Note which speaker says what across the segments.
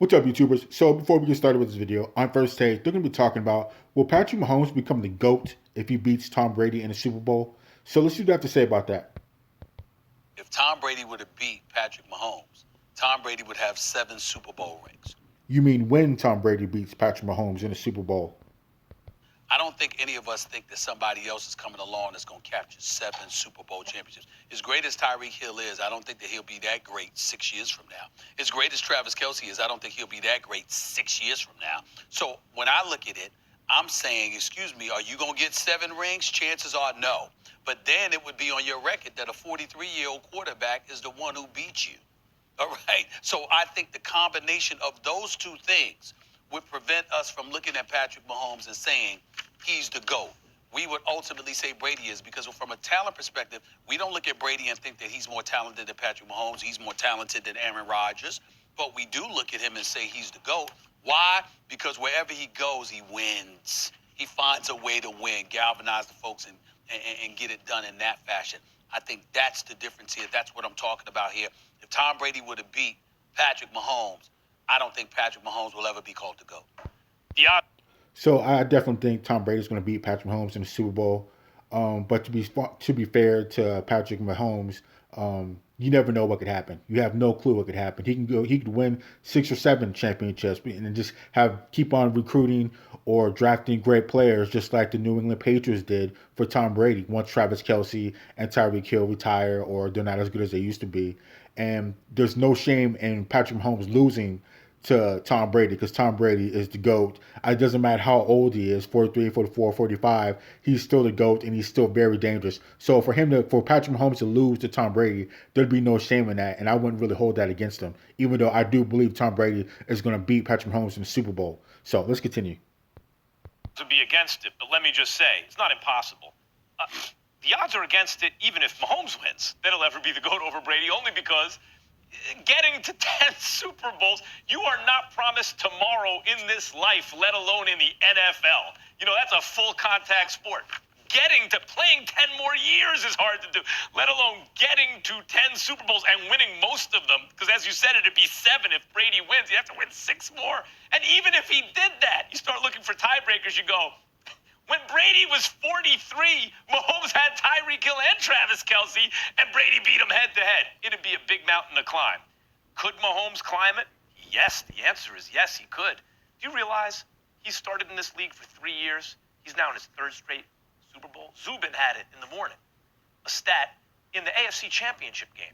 Speaker 1: What's up, YouTubers? So before we get started with this video, on first take, they're going to be talking about, will Patrick Mahomes become the GOAT if he beats Tom Brady in the Super Bowl? So let's see what you have to say about that.
Speaker 2: If Tom Brady were to beat Patrick Mahomes, Tom Brady would have 7 Super Bowl rings.
Speaker 1: You mean when Tom Brady beats Patrick Mahomes in the Super Bowl?
Speaker 2: I don't think any of us think that somebody else is coming along that's going to capture 7 Super Bowl championships. As great as Tyreek Hill is, I don't think that he'll be that great 6 years from now. As great as Travis Kelce is, I don't think he'll be that great 6 years from now. So when I look at it, I'm saying, excuse me, are you going to get 7 rings? Chances are no. But then it would be on your record that a 43-year-old quarterback is the one who beat you. All right? So I think the combination of those two things would prevent us from looking at Patrick Mahomes and saying he's the GOAT. We would ultimately say Brady is, because from a talent perspective, we don't look at Brady and think that he's more talented than Patrick Mahomes. He's more talented than Aaron Rodgers. But we do look at him and say he's the GOAT. Why? Because wherever he goes, he wins. He finds a way to win, galvanize the folks, and get it done in that fashion. I think that's the difference here. That's what I'm talking about here. If Tom Brady would have beat Patrick Mahomes, I don't think Patrick Mahomes will ever be called the GOAT.
Speaker 3: Yeah.
Speaker 1: So I definitely think Tom Brady's going to beat Patrick Mahomes in the Super Bowl. But to be fair to Patrick Mahomes, you never know what could happen. You have no clue what could happen. He could win 6 or 7 championships and then just keep on recruiting or drafting great players, just like the New England Patriots did for Tom Brady once Travis Kelce and Tyreek Hill retire or they're not as good as they used to be. And there's no shame in Patrick Mahomes losing to Tom Brady because Tom Brady is the GOAT. It doesn't matter how old he is, 43, 44, 45, he's still the GOAT and he's still very dangerous. So for Patrick Mahomes to lose to Tom Brady, there'd be no shame in that, and I wouldn't really hold that against him, even though I do believe Tom Brady is going to beat Patrick Mahomes in the Super Bowl. So let's continue.
Speaker 3: To be against it, but let me just say, it's not impossible. The odds are against it even if Mahomes wins. That he'll ever be the GOAT over Brady, only because getting to 10 Super Bowls, you are not promised tomorrow in this life, let alone in the NFL. You know, that's a full contact sport. Playing 10 more years is hard to do, let alone getting to 10 Super Bowls and winning most of them. Because as you said, it'd be 7 if Brady wins. You have to win 6 more. And even if he did that, you start looking for tiebreakers, you go, when Brady was 43, Mahomes had Tyreek Hill and Travis Kelce, and Brady beat him head-to-head. It'd be a big mountain to climb. Could Mahomes climb it? Yes, the answer is yes, he could. Do you realize he started in this league for 3 years? He's now in his 3rd straight Super Bowl. Zubin had it in the morning. A stat in the AFC Championship game.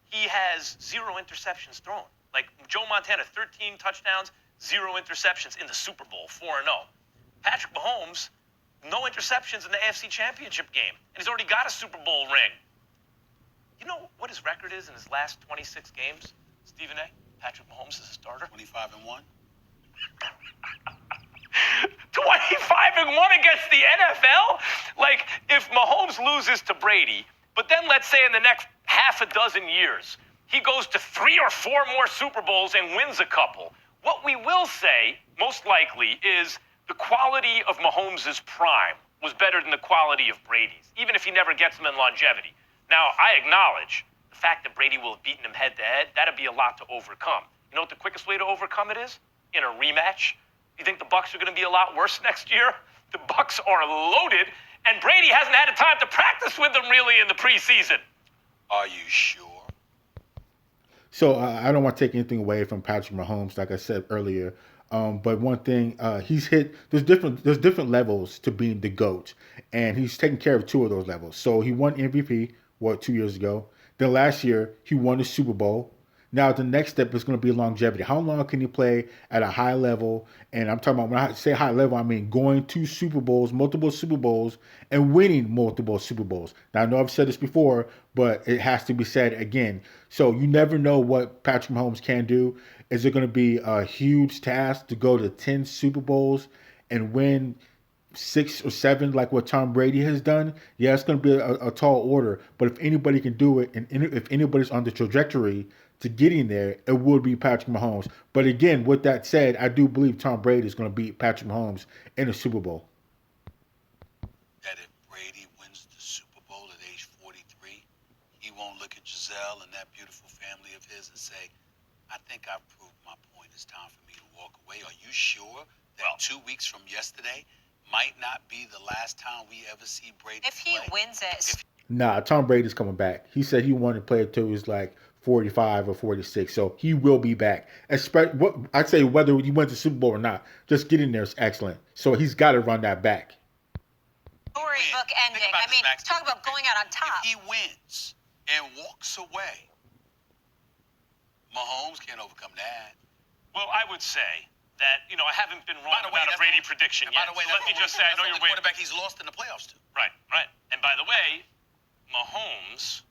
Speaker 3: He has 0 interceptions thrown. Like Joe Montana, 13 touchdowns, 0 interceptions in the Super Bowl, 4-0. Patrick Mahomes, no interceptions in the AFC Championship game, and he's already got a Super Bowl ring. You know what his record is in his last 26 games, Stephen A? Patrick Mahomes is a starter.
Speaker 2: 25-1.
Speaker 3: 25-1 against the NFL? Like, if Mahomes loses to Brady, but then let's say in the next half a dozen years, he goes to 3 or 4 more Super Bowls and wins a couple, what we will say, most likely, is the quality of Mahomes' prime was better than the quality of Brady's, even if he never gets him in longevity. Now, I acknowledge the fact that Brady will have beaten him head-to-head, that'd be a lot to overcome. You know what the quickest way to overcome it is? In a rematch. You think the Bucs are going to be a lot worse next year? The Bucs are loaded, and Brady hasn't had a time to practice with them really in the preseason.
Speaker 2: Are you sure?
Speaker 1: So I don't want to take anything away from Patrick Mahomes, like I said earlier. But one thing he's hit, there's different levels to being the GOAT, and he's taken care of 2 of those levels. So he won MVP 2 years ago. Then last year he won the Super Bowl. Now the next step is going to be longevity. How long can you play at a high level? And I'm talking about, when I say high level, I mean going to Super Bowls, multiple Super Bowls, and winning multiple Super Bowls. Now I know I've said this before, but it has to be said again. So you never know what Patrick Mahomes can do. Is it going to be a huge task to go to 10 Super Bowls and win 6 or 7 like what Tom Brady has done? Yeah, it's going to be a tall order. But if anybody can do it, and if anybody's on the trajectory to getting there, it would be Patrick Mahomes. But again, with that said, I do believe Tom Brady is going to beat Patrick Mahomes in the Super Bowl.
Speaker 2: That if Brady wins the Super Bowl at age 43, he won't look at Giselle and that beautiful family of his and say, I think I've proved my point. It's time for sure that 2 weeks from yesterday might not be the last time we ever see Brady
Speaker 4: If he
Speaker 2: play?
Speaker 4: wins it,
Speaker 1: Nah, Tom Brady's coming back. He said he wanted to play until he was like 45 or 46, so he will be back. What I'd say, whether he went to Super Bowl or not, just getting there is excellent. So he's got to run that back.
Speaker 4: storybook ending.
Speaker 2: Think about
Speaker 4: I
Speaker 2: this,
Speaker 4: mean,
Speaker 2: Max.
Speaker 4: talk about going out on top.
Speaker 2: If he wins and walks away, Mahomes can't overcome that.
Speaker 3: Well, I would say that, I haven't been wrong
Speaker 2: By the way,
Speaker 3: about a
Speaker 2: that's
Speaker 3: Brady
Speaker 2: the-
Speaker 3: prediction
Speaker 2: and by
Speaker 3: yet.
Speaker 2: the way,
Speaker 3: So let me just say, I know you're waiting.
Speaker 2: quarterback he's lost in the playoffs to.
Speaker 3: Right. And by the way, Mahomes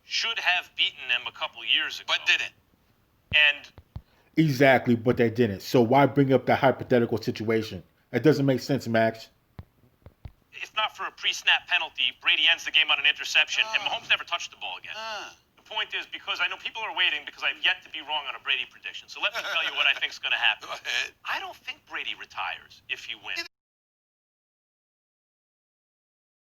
Speaker 3: should have beaten them a couple years ago.
Speaker 2: But didn't.
Speaker 3: And
Speaker 1: Exactly, but they didn't. So why bring up that hypothetical situation? It doesn't make sense, Max.
Speaker 3: if not for a pre-snap penalty, Brady ends the game on an interception, and Mahomes never touched the ball again. The point is, because I know people are waiting because I've yet to be wrong on a Brady prediction. So let me tell you what I think is going to happen.
Speaker 2: Go ahead.
Speaker 3: I don't think Brady retires if he wins.